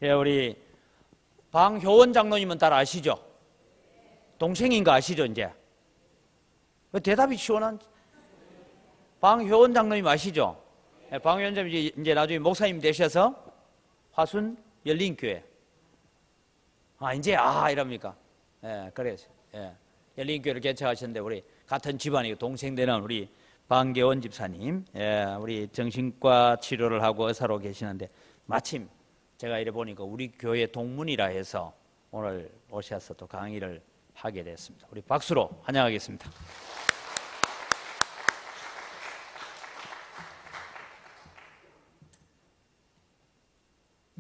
예, 우리 방효원 장로님은 잘 아시죠? 동생인 거 아시죠, 이제? 대답이 시원한. 방효원 장로님 아시죠? 예, 방효원 장로님 이제 나중에 목사님 되셔서 화순 열린교회. 이제 이럽니까? 예, 그래서 예, 열린교회를 개최하셨는데 우리 같은 집안이고 동생 되는 우리 방계원 집사님, 예, 우리 정신과 치료를 하고 의사로 계시는데 마침 제가 이래 보니까 우리 교회 동문이라 해서 오늘 오셔서 또 강의를 하게 됐습니다. 우리 박수로 환영하겠습니다.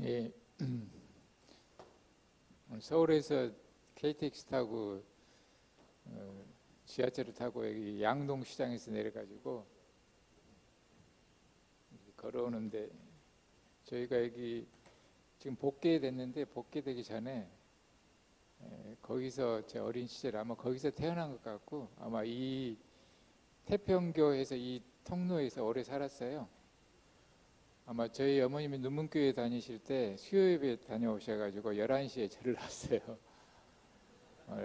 예, 서울에서 KTX 타고 지하철을 타고 여기 양동시장에서 내려가지고 걸어오는데 저희가 여기 지금 복귀됐는데 복귀되기 전에 거기서 제 어린 시절 아마 거기서 태어난 것 같고 아마 이 태평교에서 이 통로에서 오래 살았어요. 아마 저희 어머님이 눈문교회 다니실 때 수요예배 다녀오셔가지고 11시에 절을 왔어요.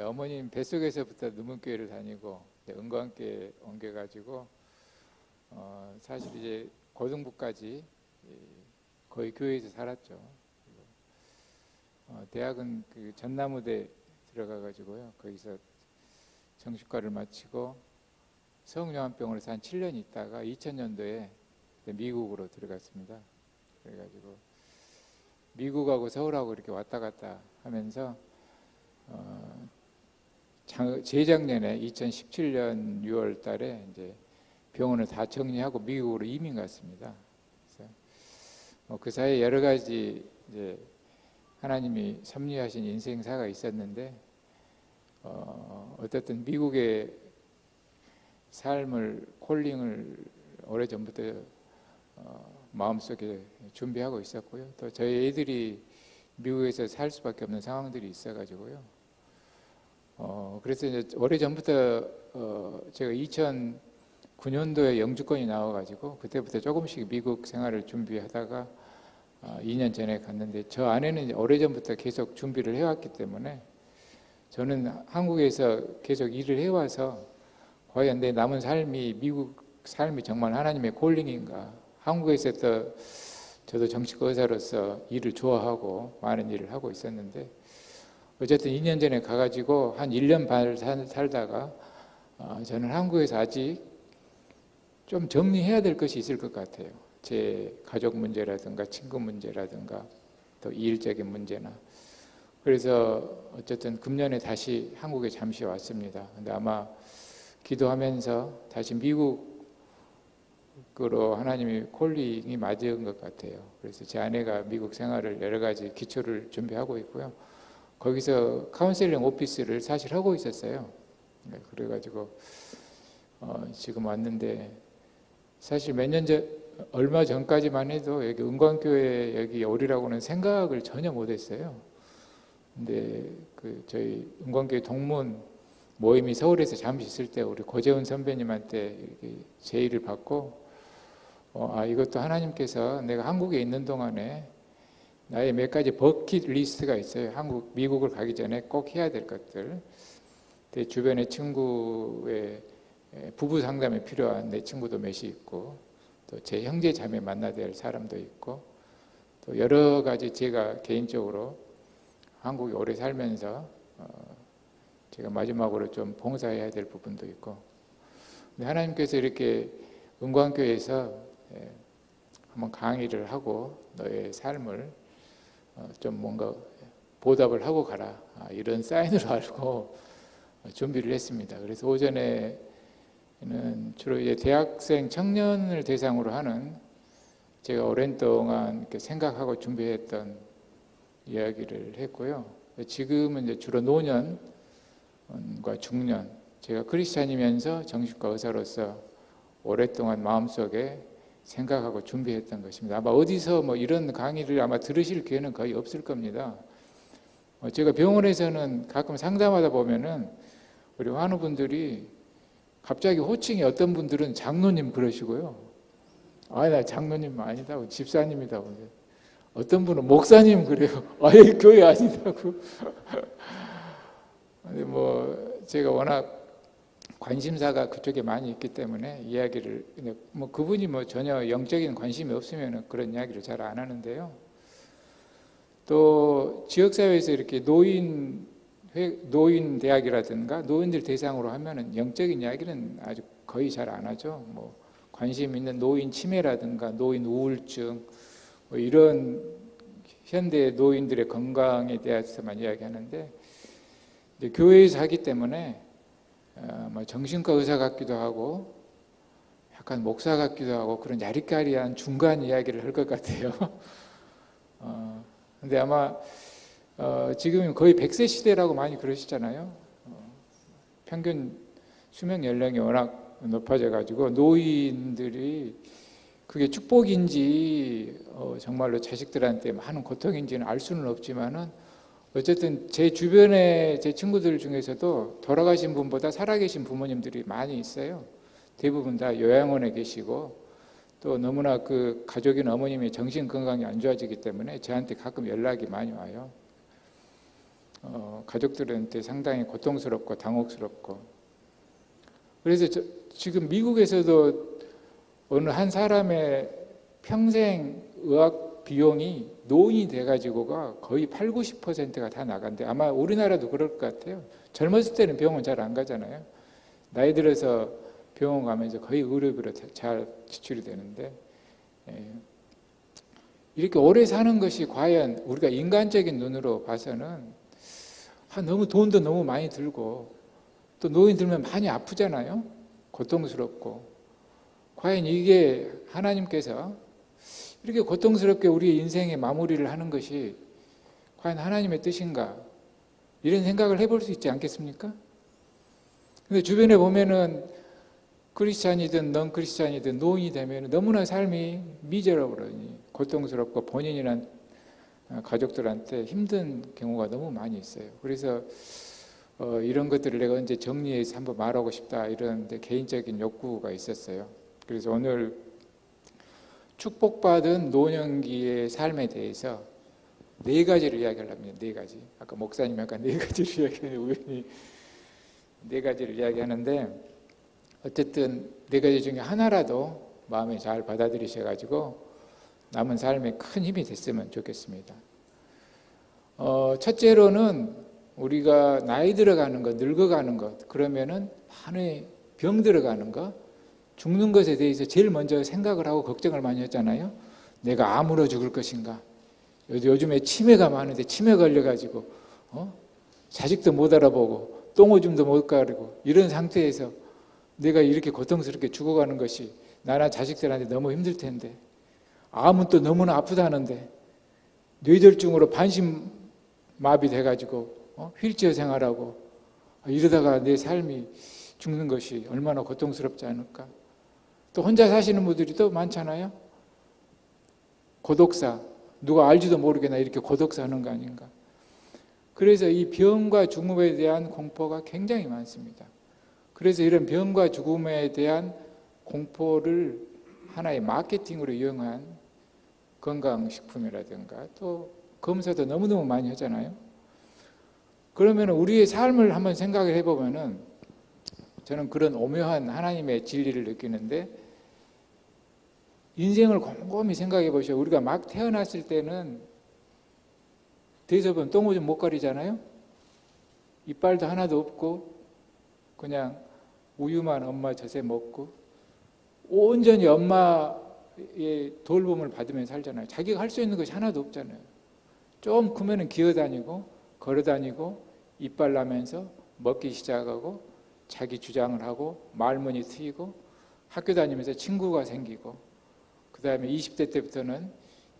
어머님 뱃속에서부터 눈문교회를 다니고 은광교회 옮겨가지고 사실 이제 고등부까지 거의 교회에서 살았죠. 대학은 그 전남우대 들어가가지고요. 거기서 정신과를 마치고 성용암병원에서 한 7년 있다가 2000년도에 미국으로 들어갔습니다. 그래가지고 미국하고 서울하고 이렇게 왔다 갔다 하면서 재작년에 2017년 6월 달에 이제 병원을 다 정리하고 미국으로 이민 갔습니다. 그래서 그 사이에 여러 가지 이제 하나님이 섭리하신 인생사가 있었는데 어쨌든 미국의 삶을 콜링을 오래전부터 마음속에 준비하고 있었고요. 또 저희 애들이 미국에서 살 수밖에 없는 상황들이 있어가지고요. 그래서 이제 오래전부터 제가 2009년도에 영주권이 나와가지고 그때부터 조금씩 미국 생활을 준비하다가 2년 전에 갔는데 저 아내는 오래전부터 계속 준비를 해왔기 때문에 저는 한국에서 계속 일을 해와서 과연 내 남은 삶이 미국 삶이 정말 하나님의 콜링인가. 한국에서 저도 정치과 의사로서 일을 좋아하고 많은 일을 하고 있었는데 어쨌든 2년 전에 가가지고 한 1년 반 살다가 저는 한국에서 아직 좀 정리해야 될 것이 있을 것 같아요. 제 가족 문제라든가 친구 문제라든가 또 일적인 문제나. 그래서 어쨌든 금년에 다시 한국에 잠시 왔습니다. 근데 아마 기도하면서 다시 미국으로 하나님의 콜링이 맞은 것 같아요. 그래서 제 아내가 미국 생활을 여러 가지 기초를 준비하고 있고요. 거기서 카운셀링 오피스를 사실 하고 있었어요. 그래가지고 지금 왔는데 사실 몇 년 전, 얼마 전까지만 해도 여기 은광교회 여기 오리라고는 생각을 전혀 못했어요. 근데 그 저희 은광교회 동문 모임이 서울에서 잠시 있을 때 우리 고재훈 선배님한테 이렇게 제의를 받고 이것도 하나님께서 내가 한국에 있는 동안에 나의 몇 가지 버킷 리스트가 있어요. 미국을 가기 전에 꼭 해야 될 것들. 내 주변에 친구의 부부 상담이 필요한 내 친구도 몇이 있고 또 제 형제 자매 만나야 될 사람도 있고 또 여러 가지 제가 개인적으로 한국에 오래 살면서 제가 마지막으로 좀 봉사해야 될 부분도 있고 근데 하나님께서 이렇게 은광교회에서 한번 강의를 하고 너의 삶을 좀 뭔가 보답을 하고 가라 이런 사인으로 알고 준비를 했습니다. 그래서 오전에는 주로 이제 대학생 청년을 대상으로 하는 제가 오랜 동안 이렇게 생각하고 준비했던 이야기를 했고요. 지금은 이제 주로 노년과 중년, 제가 크리스찬이면서 정신과 의사로서 오랫동안 마음속에 생각하고 준비했던 것입니다. 아마 어디서 뭐 이런 강의를 아마 들으실 기회는 거의 없을 겁니다. 제가 병원에서는 가끔 상담하다 보면은 우리 환우분들이 갑자기 호칭이 어떤 분들은 장로님 그러시고요. 나 장로님 아니다. 집사님이다. 어떤 분은 목사님 그래요. 아예 교회 아니다고. 근데 뭐 제가 워낙 관심사가 그쪽에 많이 있기 때문에 이야기를, 뭐 그분이 뭐 전혀 영적인 관심이 없으면 그런 이야기를 잘 안 하는데요. 또 지역사회에서 이렇게 노인 대학이라든가 노인들 대상으로 하면은 영적인 이야기는 아주 거의 잘 안 하죠. 뭐 관심 있는 노인 치매라든가 노인 우울증 뭐 이런 현대 노인들의 건강에 대해서만 이야기하는데, 이제 교회에서 하기 때문에 뭐 정신과 의사 같기도 하고 약간 목사 같기도 하고 그런 야리까리한 중간 이야기를 할 것 같아요. 근데 아마 지금 거의 100세 시대라고 많이 그러시잖아요. 평균 수명 연령이 워낙 높아져 가지고 노인들이 그게 축복인지 정말로 자식들한테 많은 고통인지는 알 수는 없지만은, 어쨌든 제 주변에 제 친구들 중에서도 돌아가신 분보다 살아계신 부모님들이 많이 있어요. 대부분 다 요양원에 계시고, 또 너무나 그 가족인 어머님의 정신 건강이 안 좋아지기 때문에 저한테 가끔 연락이 많이 와요. 가족들한테 상당히 고통스럽고 당혹스럽고. 그래서 지금 미국에서도 어느 한 사람의 평생 의학 비용이 노인이 돼가지고가 거의 8, 90%가 다 나간대. 아마 우리나라도 그럴 것 같아요. 젊었을 때는 병원 잘 안 가잖아요. 나이 들어서 병원 가면서 거의 의료비로 잘 지출이 되는데, 이렇게 오래 사는 것이 과연 우리가 인간적인 눈으로 봐서는 너무 돈도 너무 많이 들고, 또 노인 들면 많이 아프잖아요. 고통스럽고. 과연 이게 하나님께서 이렇게 고통스럽게 우리의 인생의 마무리를 하는 것이 과연 하나님의 뜻인가? 이런 생각을 해볼 수 있지 않겠습니까? 근데 주변에 보면은 크리스찬이든 넌 크리스찬이든 노인이 되면 너무나 삶이 미저러블하니 고통스럽고 본인이나 가족들한테 힘든 경우가 너무 많이 있어요. 그래서 이런 것들을 내가 언제 정리해서 한번 말하고 싶다, 이런 개인적인 욕구가 있었어요. 그래서 오늘 축복받은 노년기의 삶에 대해서 4가지를 이야기하려고 합니다. 4가지. 아까 목사님이 아까 4가지를 이야기하는데 우연히 4가지를 이야기하는데, 어쨌든 4가지 중에 하나라도 마음에 잘 받아들이셔가지고 남은 삶에 큰 힘이 됐으면 좋겠습니다. 첫째로는 우리가 나이 들어가는 것, 늙어가는 것, 그러면은 많이 병 들어가는 것, 죽는 것에 대해서 제일 먼저 생각을 하고 걱정을 많이 했잖아요. 내가 암으로 죽을 것인가? 요즘에 치매가 많은데 치매 걸려가지고 자식도 못 알아보고 똥오줌도 못 가리고 이런 상태에서 내가 이렇게 고통스럽게 죽어가는 것이 나나 자식들한테 너무 힘들 텐데, 암은 또 너무나 아프다는데 뇌졸중으로 반신마비 돼가지고 휠체어 생활하고 이러다가 내 삶이 죽는 것이 얼마나 고통스럽지 않을까. 또 혼자 사시는 분들이 또 많잖아요. 고독사, 누가 알지도 모르게 나 이렇게 고독사 하는 거 아닌가. 그래서 이 병과 죽음에 대한 공포가 굉장히 많습니다. 그래서 이런 병과 죽음에 대한 공포를 하나의 마케팅으로 이용한 건강식품이라든가 또 검사도 너무너무 많이 하잖아요. 그러면 우리의 삶을 한번 생각을 해보면은 저는 그런 오묘한 하나님의 진리를 느끼는데, 인생을 곰곰이 생각해 보셔. 우리가 막 태어났을 때는 대접은 똥오줌 못 가리잖아요. 이빨도 하나도 없고 그냥 우유만 엄마 젖에 먹고 온전히 엄마의 돌봄을 받으면서 살잖아요. 자기가 할 수 있는 것이 하나도 없잖아요. 좀 크면은 기어다니고 걸어다니고 이빨 나면서 먹기 시작하고 자기 주장을 하고 말문이 트이고 학교 다니면서 친구가 생기고, 그 다음에 20대 때부터는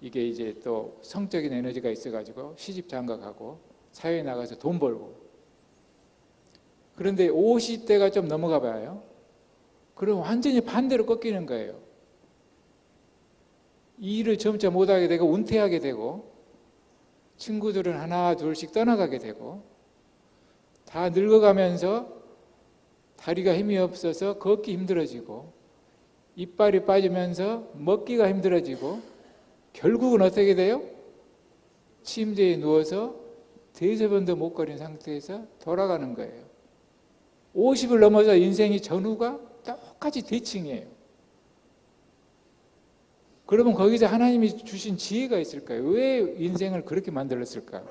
이게 이제 또 성적인 에너지가 있어가지고 시집 장가가고 사회에 나가서 돈 벌고, 그런데 50대가 좀 넘어가 봐요. 그럼 완전히 반대로 꺾이는 거예요. 이 일을 점차 못하게 되고 은퇴하게 되고 친구들은 하나 둘씩 떠나가게 되고 다 늙어가면서 다리가 힘이 없어서 걷기 힘들어지고 이빨이 빠지면서 먹기가 힘들어지고 결국은 어떻게 돼요? 침대에 누워서 대소변도 못 가린 상태에서 돌아가는 거예요. 50을 넘어서 인생이 전후가 똑같이 대칭이에요. 그러면 거기서 하나님이 주신 지혜가 있을까요? 왜 인생을 그렇게 만들었을까?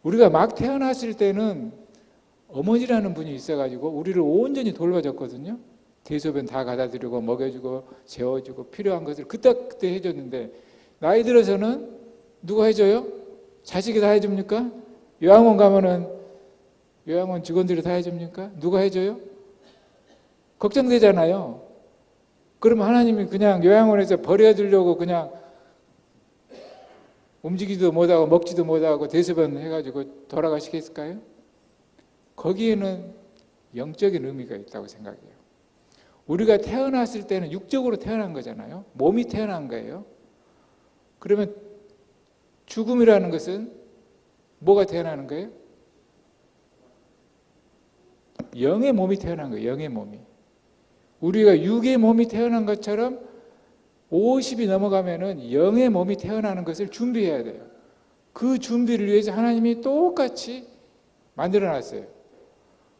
우리가 막 태어났을 때는 어머니라는 분이 있어가지고 우리를 온전히 돌봐줬거든요. 대소변 다 갖다드리고 먹여주고 재워주고 필요한 것을 그때 해줬는데, 나이 들어서는 누가 해줘요? 자식이 다 해줍니까? 요양원 가면은 요양원 직원들이 다 해줍니까? 누가 해줘요? 걱정되잖아요. 그러면 하나님이 그냥 요양원에서 버려두려고 그냥 움직이지도 못하고 먹지도 못하고 대소변 해가지고 돌아가시겠을까요? 거기에는 영적인 의미가 있다고 생각해요. 우리가 태어났을 때는 육적으로 태어난 거잖아요. 몸이 태어난 거예요. 그러면 죽음이라는 것은 뭐가 태어나는 거예요? 영의 몸이 태어난 거예요. 영의 몸이. 우리가 육의 몸이 태어난 것처럼 50이 넘어가면은 영의 몸이 태어나는 것을 준비해야 돼요. 그 준비를 위해서 하나님이 똑같이 만들어 놨어요.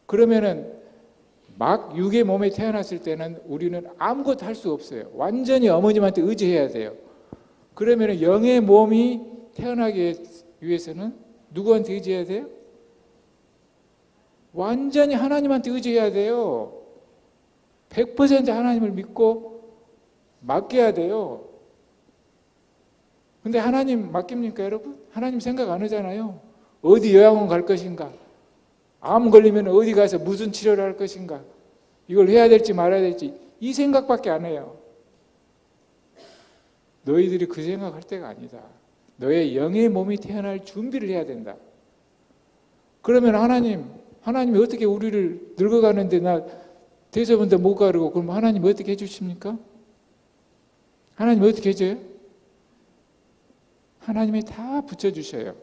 그러면은 막 육의 몸에 태어났을 때는 우리는 아무것도 할 수 없어요. 완전히 어머님한테 의지해야 돼요. 그러면은 영의 몸이 태어나기 위해서는 누구한테 의지해야 돼요? 완전히 하나님한테 의지해야 돼요. 100% 하나님을 믿고 맡겨야 돼요. 근데 하나님 맡깁니까, 여러분? 하나님 생각 안 하잖아요. 어디 요양원 갈 것인가? 암 걸리면 어디 가서 무슨 치료를 할 것인가? 이걸 해야 될지 말아야 될지 이 생각밖에 안 해요. 너희들이 그 생각할 때가 아니다. 너의 영의 몸이 태어날 준비를 해야 된다. 그러면 하나님이 어떻게 우리를 늙어가는데 나 대소변도 못 가르고 그럼 하나님이 어떻게 해주십니까? 하나님이 어떻게 해줘요? 하나님이 다 붙여주셔요.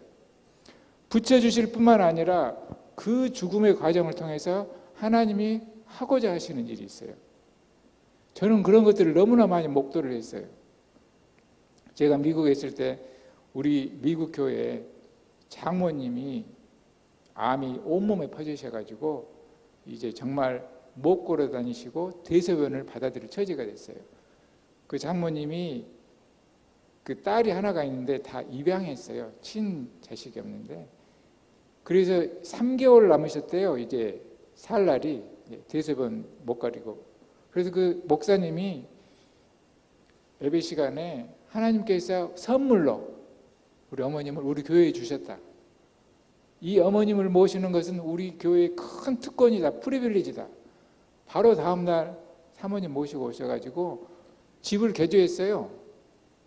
붙여주실 뿐만 아니라 그 죽음의 과정을 통해서 하나님이 하고자 하시는 일이 있어요. 저는 그런 것들을 너무나 많이 목도를 했어요. 제가 미국에 있을 때 우리 미국 교회 장모님이 암이 온몸에 퍼지셔가지고 이제 정말 못 걸어 다니시고 대소변을 받아들일 처지가 됐어요. 그 장모님이 그 딸이 하나가 있는데 다 입양했어요. 친자식이 없는데. 그래서 3개월 남으셨대요. 이제 살 날이 대소변 못 가리고. 그래서 그 목사님이 예배 시간에 하나님께서 선물로 우리 어머님을 우리 교회에 주셨다. 이 어머님을 모시는 것은 우리 교회의 큰 특권이다. 프리빌리지다. 바로 다음날 사모님 모시고 오셔가지고 집을 개조했어요.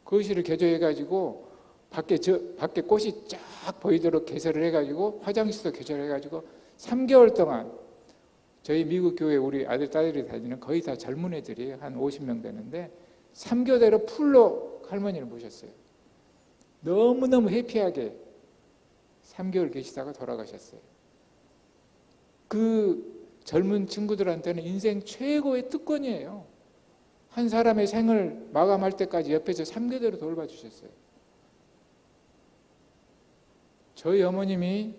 거실을 개조해가지고 밖에 꽃이 쫙 보이도록 개설을 해가지고 화장실도 개설해가지고 3개월 동안 저희 미국 교회 우리 아들 딸들이 다니는 거의 다 젊은 애들이에요. 한 50명 되는데 3교대로 풀로 할머니를 모셨어요. 너무너무 해피하게 3개월 계시다가 돌아가셨어요. 그 젊은 친구들한테는 인생 최고의 특권이에요. 한 사람의 생을 마감할 때까지 옆에서 3교대로 돌봐주셨어요. 저희 어머님이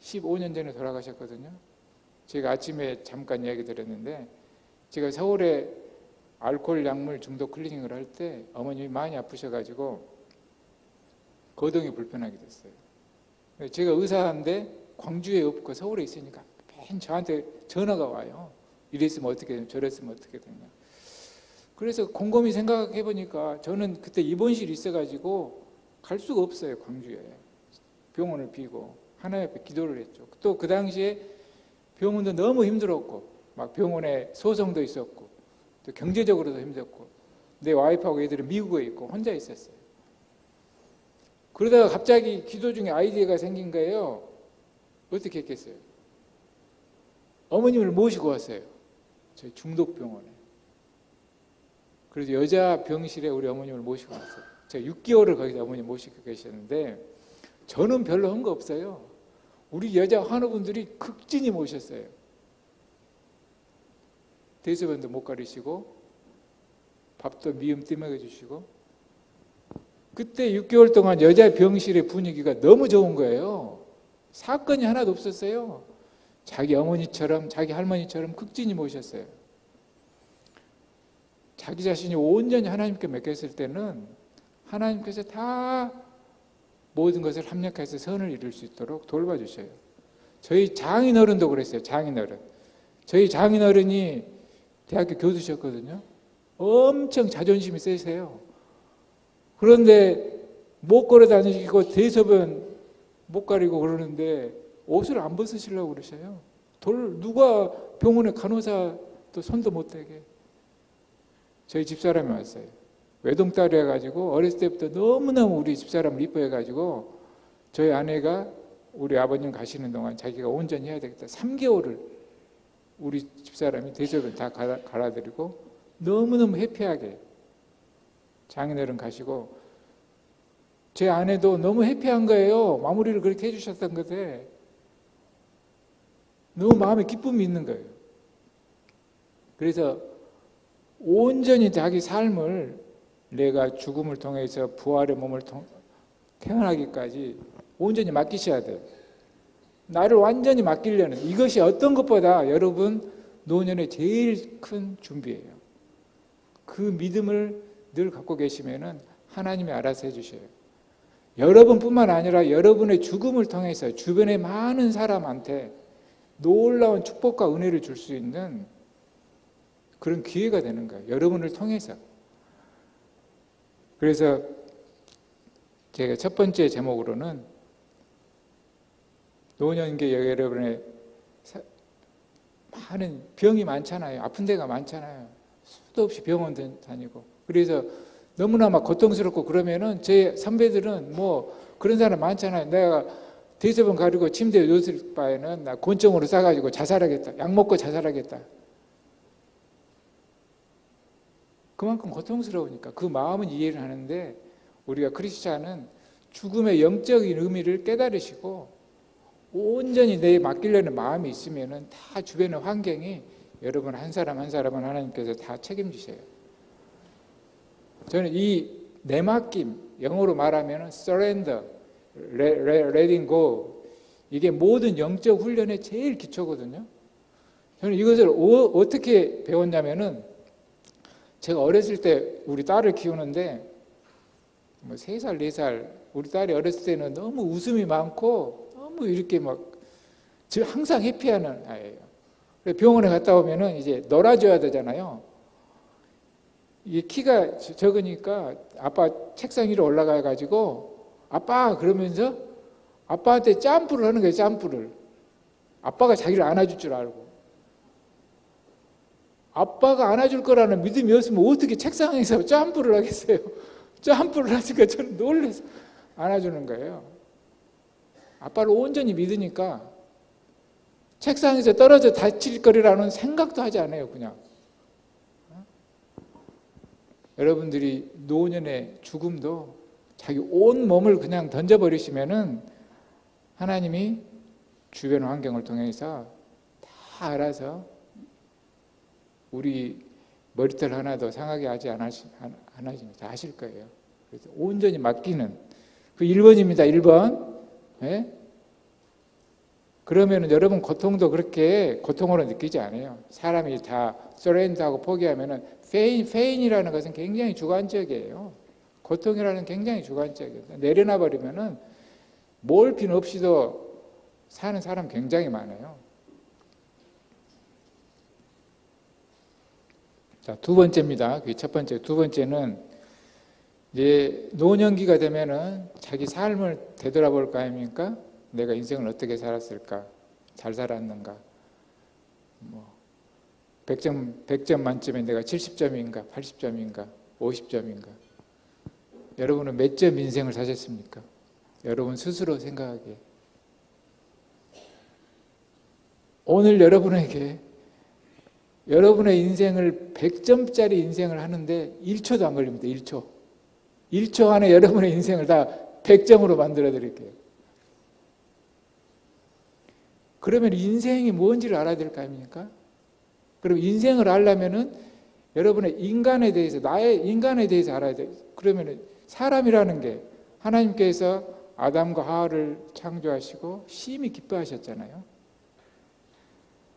15년 전에 돌아가셨거든요. 제가 아침에 잠깐 이야기 드렸는데 제가 서울에 알코올 약물 중독 클리닉을 할 때 어머님이 많이 아프셔가지고 거동이 불편하게 됐어요. 제가 의사인데 광주에 없고 서울에 있으니까 맨 저한테 전화가 와요. 이랬으면 어떻게 되냐, 저랬으면 어떻게 되냐. 그래서 곰곰이 생각해 보니까 저는 그때 입원실이 있어가지고 갈 수가 없어요. 광주에. 병원을 비고 하나님 앞에 기도를 했죠. 또 그 당시에 병원도 너무 힘들었고 막 병원에 소송도 있었고 또 경제적으로도 힘들었고 내 와이프하고 애들은 미국에 있고 혼자 있었어요. 그러다가 갑자기 기도 중에 아이디어가 생긴 거예요. 어떻게 했겠어요? 어머님을 모시고 왔어요. 저희 중독병원에. 그래서 여자 병실에 우리 어머님을 모시고 왔어요. 제가 6개월을 거기서 어머님 모시고 계셨는데 저는 별로 한 거 없어요. 우리 여자 환우분들이 극진히 모셨어요. 대소변도 못 가리시고 밥도 미음 띠먹여 주시고 그때 6개월 동안 여자 병실의 분위기가 너무 좋은 거예요. 사건이 하나도 없었어요. 자기 어머니처럼 자기 할머니처럼 극진히 모셨어요. 자기 자신이 온전히 하나님께 맡겼을 때는 하나님께서 다 모든 것을 합력해서 선을 이룰 수 있도록 돌봐주셔요. 저희 장인어른도 그랬어요. 장인어른. 저희 장인어른이 대학교 교수셨거든요. 엄청 자존심이 세세요. 그런데 못 걸어 다니시고 대소변 못 가리고 그러는데 옷을 안 벗으시려고 그러셔요. 누가 병원에 간호사도 손도 못 대게. 저희 집사람이 왔어요. 외동딸이 해가지고 어렸을 때부터 너무너무 우리 집사람을 이뻐해가지고 저희 아내가 우리 아버님 가시는 동안 자기가 온전히 해야 되겠다. 3개월을 우리 집사람이 대소변 다 갈아드리고 너무너무 해피하게 장인어른 가시고 제 아내도 너무 해피한 거예요. 마무리를 그렇게 해주셨던 건데 너무 마음에 기쁨이 있는 거예요. 그래서 온전히 자기 삶을 내가 죽음을 통해서 부활의 몸을 태어나기까지 온전히 맡기셔야 돼요. 나를 완전히 맡기려는 이것이 어떤 것보다 여러분 노년의 제일 큰 준비예요. 그 믿음을 늘 갖고 계시면은 하나님이 알아서 해주셔요. 여러분뿐만 아니라 여러분의 죽음을 통해서 주변의 많은 사람한테 놀라운 축복과 은혜를 줄 수 있는 그런 기회가 되는 거예요. 여러분을 통해서. 그래서 제가 첫 번째 제목으로는 노년기 여러분의 많은 병이 많잖아요. 아픈 데가 많잖아요. 수도 없이 병원 다니고. 그래서 너무나 막 고통스럽고 그러면은 제 선배들은 뭐 그런 사람 많잖아요. 내가 대소변 가리고 침대에 누웠을 바에는 나 곤증으로 싸가지고 자살하겠다. 약 먹고 자살하겠다. 그만큼 고통스러우니까 그 마음은 이해를 하는데 우리가 크리스찬은 죽음의 영적인 의미를 깨달으시고 온전히 내 맡기려는 마음이 있으면은 다 주변의 환경이 여러분 한 사람 한 사람은 하나님께서 다 책임지셔요. 저는 이 내맡김, 영어로 말하면 surrender, letting go, 이게 모든 영적 훈련의 제일 기초거든요. 저는 이것을 어떻게 배웠냐면은 제가 어렸을 때 우리 딸을 키우는데 뭐 3살, 4살 우리 딸이 어렸을 때는 너무 웃음이 많고 너무 이렇게 막 항상 해피하는 아이예요. 병원에 갔다 오면은 이제 놀아줘야 되잖아요. 이게 키가 적으니까 아빠 책상 위로 올라가 가지고 아빠 그러면서 아빠한테 점프를 하는 거예요. 점프를. 아빠가 자기를 안아줄 줄 알고. 아빠가 안아줄 거라는 믿음이 없으면 어떻게 책상에서 점프를 하겠어요. 점프를 하니까 저는 놀라서 안아주는 거예요. 아빠를 온전히 믿으니까 책상에서 떨어져 다칠 거리라는 생각도 하지 않아요. 그냥. 여러분들이 노년의 죽음도 자기 온 몸을 그냥 던져버리시면은 하나님이 주변 환경을 통해서 다 알아서 우리 머리털 하나도 상하게 하지 않으시면 다 하실 거예요. 그래서 온전히 맡기는 그 1번입니다. 1번. 네? 그러면 여러분 고통도 그렇게 고통으로 느끼지 않아요. 사람이 다 서렌더하고 포기하면은 페인이라는 것은 굉장히 주관적이에요. 고통이라는 굉장히 주관적이에요. 내려놔 버리면은 몰핀 없이도 사는 사람 굉장히 많아요. 자, 두 번째입니다. 그게 첫 번째. 두 번째는 이제 노년기가 되면은 자기 삶을 되돌아볼 거 아닙니까? 내가 인생을 어떻게 살았을까? 잘 살았는가? 뭐 100점 만점에 내가 70점인가? 80점인가? 50점인가? 여러분은 몇 점 인생을 사셨습니까? 여러분 스스로 생각하기에. 오늘 여러분에게 여러분의 인생을 100점짜리 인생을 하는데 1초도 안 걸립니다. 1초. 1초 안에 여러분의 인생을 다 100점으로 만들어 드릴게요. 그러면 인생이 뭔지를 알아야 될 거 아닙니까? 그럼 인생을 알려면은 여러분의 인간에 대해서, 나의 인간에 대해서 알아야 돼요. 그러면 사람이라는 게 하나님께서 아담과 하와를 창조하시고 심히 기뻐하셨잖아요.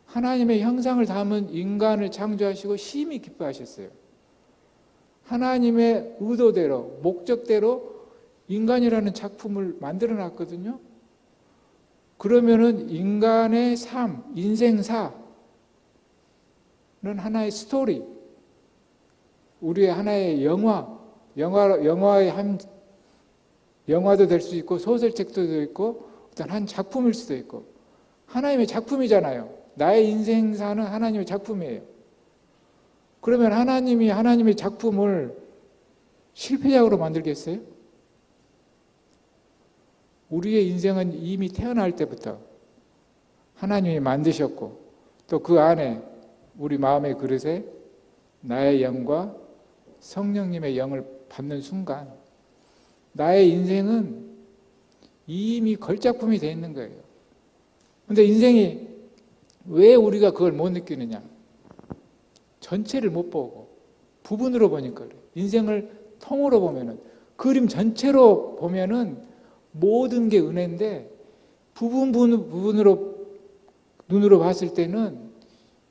하나님의 형상을 담은 인간을 창조하시고 심히 기뻐하셨어요. 하나님의 의도대로, 목적대로 인간이라는 작품을 만들어 놨거든요. 그러면은 인간의 삶, 인생사는 하나의 스토리, 우리의 하나의 영화의 한 영화도 될 수 있고 소설책도 있고 어떤 한 작품일 수도 있고 하나님의 작품이잖아요. 나의 인생사는 하나님의 작품이에요. 그러면 하나님이 하나님의 작품을 실패작으로 만들겠어요? 우리의 인생은 이미 태어날 때부터 하나님이 만드셨고 또 그 안에 우리 마음의 그릇에 나의 영과 성령님의 영을 받는 순간 나의 인생은 이미 걸작품이 되어 있는 거예요. 그런데 인생이 왜 우리가 그걸 못 느끼느냐? 전체를 못 보고 부분으로 보니까 그래요. 인생을 통으로 보면은, 그림 전체로 보면은 모든 게 은혜인데 부분으로 눈으로 봤을 때는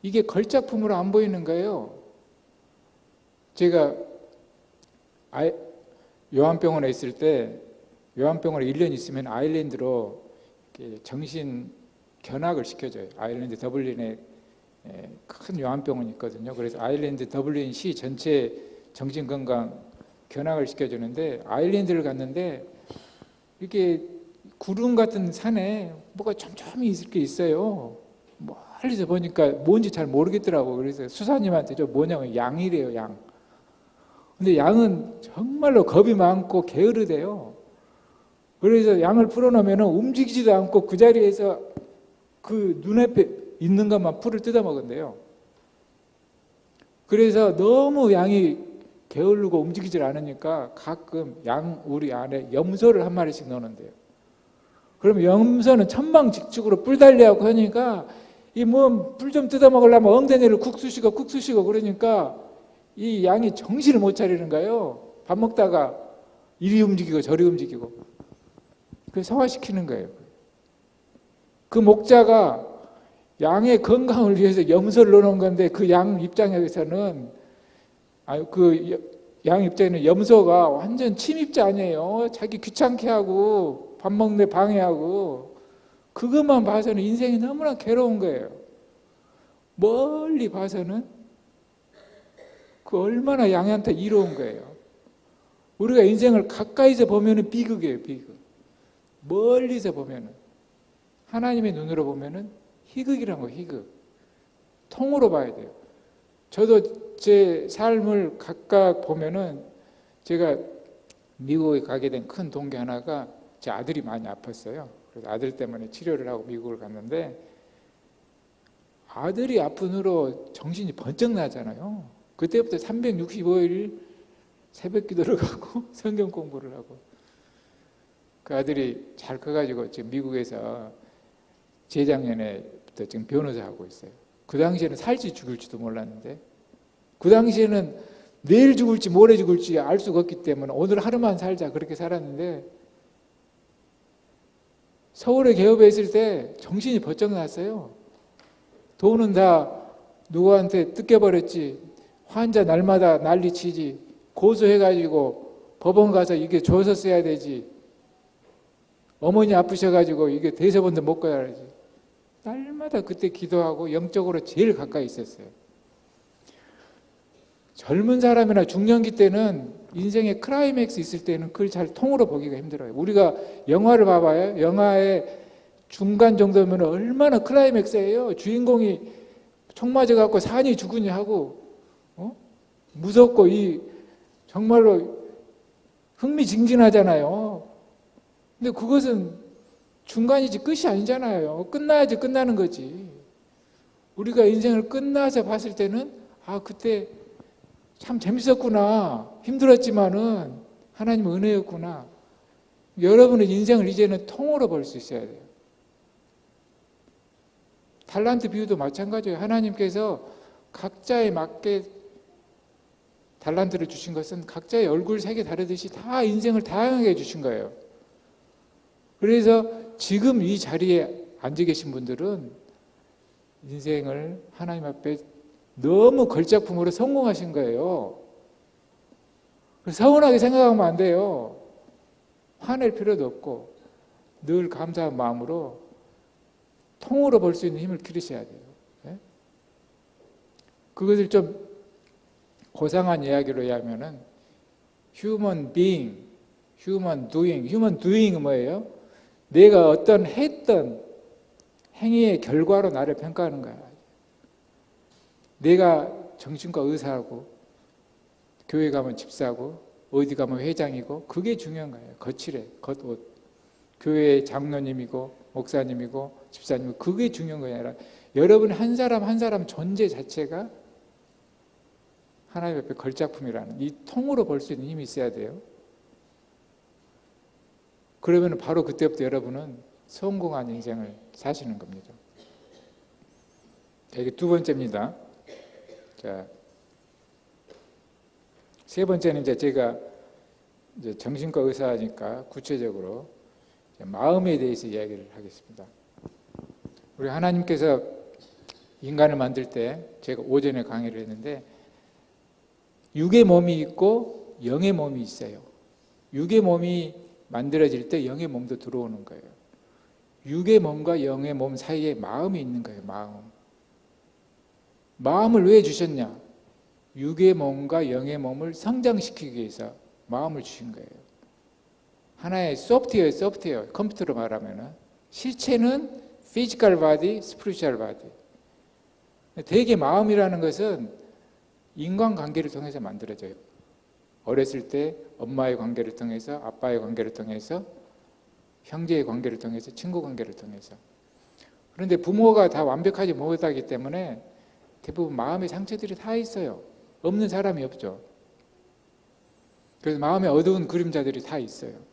이게 걸작품으로 안 보이는 거예요. 제가 요한병원에 있을 때, 요한병원에 1년 있으면 아일랜드로 정신 견학을 시켜줘요. 아일랜드 더블린에 큰 요한병원이 있거든요. 그래서 아일랜드 더블린 시 전체 정신건강 견학을 시켜주는데, 아일랜드를 갔는데 이렇게 구름 같은 산에 뭐가 촘촘히 이렇게 있어요. 멀리서 보니까 뭔지 잘 모르겠더라고. 그래서 수사님한테 저 뭐냐면 양이래요, 양. 근데 양은 정말로 겁이 많고 게으르대요. 그래서 양을 풀어놓으면 움직이지도 않고 그 자리에서 그 눈앞에 있는 것만 풀을 뜯어먹은대요. 그래서 너무 양이 게으르고 움직이질 않으니까 가끔 양 우리 안에 염소를 한 마리씩 넣는데요. 그러면 염소는 천방직축으로 뿔 달리하고 하니까 이 뭐 뿔 좀 뜯어먹으려면 엉덩이를 국수시고 그러니까 이 양이 정신을 못 차리는 거예요. 밥 먹다가 이리 움직이고 저리 움직이고. 그래서 소화시키는 거예요. 그 목자가 양의 건강을 위해서 염소를 넣어놓은 건데 그 양 입장에서는 양 입장에는 염소가 완전 침입자 아니에요. 자기 귀찮게 하고 밥 먹는데 방해하고. 그것만 봐서는 인생이 너무나 괴로운 거예요. 멀리 봐서는 그 얼마나 양한테 이로운 거예요. 우리가 인생을 가까이서 보면은 비극이에요, 비극. 멀리서 보면은, 하나님의 눈으로 보면은 희극이란 거예요, 희극. 통으로 봐야 돼요. 저도 제 삶을 각각 보면은, 제가 미국에 가게 된 큰 동기 하나가 제 아들이 많이 아팠어요. 그래서 아들 때문에 치료를 하고 미국을 갔는데, 아들이 아픈 후로 정신이 번쩍 나잖아요. 그때부터 365일 새벽 기도를 가고 성경 공부를 하고. 그 아들이 잘 커가지고 지금 미국에서 재작년에부터 지금 변호사 하고 있어요. 그 당시에는 살지 죽을지도 몰랐는데, 그 당시에는 내일 죽을지 모레 죽을지 알 수가 없기 때문에 오늘 하루만 살자 그렇게 살았는데, 서울에 개업해 있을 때 정신이 번쩍 났어요. 돈은 다 누구한테 뜯겨버렸지, 환자 날마다 난리치지, 고소해가지고 법원 가서 이게 줘서 써야 되지, 어머니 아프셔가지고 이게 대서본도 못 가야지. 날마다 그때 기도하고 영적으로 제일 가까이 있었어요. 젊은 사람이나 중년기 때는 인생의 클라이맥스 있을 때는 그걸 잘 통으로 보기가 힘들어요. 우리가 영화를 봐봐요. 영화의 중간 정도면 얼마나 클라이맥스예요. 주인공이 총 맞아갖고 산이 죽으니 하고, 무섭고 정말로 흥미진진하잖아요. 근데 그것은 중간이지 끝이 아니잖아요. 끝나야지 끝나는 거지. 우리가 인생을 끝나서 봤을 때는 그때 참 재밌었구나, 힘들었지만은 하나님의 은혜였구나. 여러분의 인생을 이제는 통으로 볼 수 있어야 돼요. 달란트 비유도 마찬가지예요. 하나님께서 각자에 맞게 달란트를 주신 것은 각자의 얼굴 색이 다르듯이 다 인생을 다양하게 주신 거예요. 그래서 지금 이 자리에 앉아 계신 분들은 인생을 하나님 앞에 너무 걸작품으로 성공하신 거예요. 서운하게 생각하면 안 돼요. 화낼 필요도 없고 늘 감사한 마음으로 통으로 볼 수 있는 힘을 기르셔야 돼요. 네? 그것을 좀 고상한 이야기로 하면은 human being, human doing. human doing은 뭐예요? 내가 어떤 했던 행위의 결과로 나를 평가하는 거야. 내가 정신과 의사하고 교회 가면 집사고 어디 가면 회장이고 그게 중요한 거예요. 거칠해, 겉옷. 교회 장로님이고 목사님이고 집사님이고 그게 중요한 게 아니라 여러분 한 사람 한 사람 존재 자체가 하나님 앞에 걸작품이라는 이 통으로 볼 수 있는 힘이 있어야 돼요. 그러면 바로 그때부터 여러분은 성공한 인생을 사시는 겁니다. 이게 두 번째입니다. 자, 세 번째는 이제 제가 이제 정신과 의사니까 구체적으로 마음에 대해서 이야기를 하겠습니다. 우리 하나님께서 인간을 만들 때 제가 오전에 강의를 했는데 육의 몸이 있고 영의 몸이 있어요. 육의 몸이 만들어질 때 영의 몸도 들어오는 거예요. 육의 몸과 영의 몸 사이에 마음이 있는 거예요. 마음을 왜 주셨냐? 육의 몸과 영의 몸을 성장시키기 위해서 마음을 주신 거예요. 하나의 소프트웨어, 컴퓨터로 말하면은 실체는 physical body, spiritual body. 대개 마음이라는 것은 인간관계를 통해서 만들어져요. 어렸을 때 엄마의 관계를 통해서, 아빠의 관계를 통해서, 형제의 관계를 통해서, 친구 관계를 통해서. 그런데 부모가 다 완벽하지 못하기 때문에 대부분 마음의 상처들이 다 있어요. 없는 사람이 없죠. 그래서 마음에 어두운 그림자들이 다 있어요.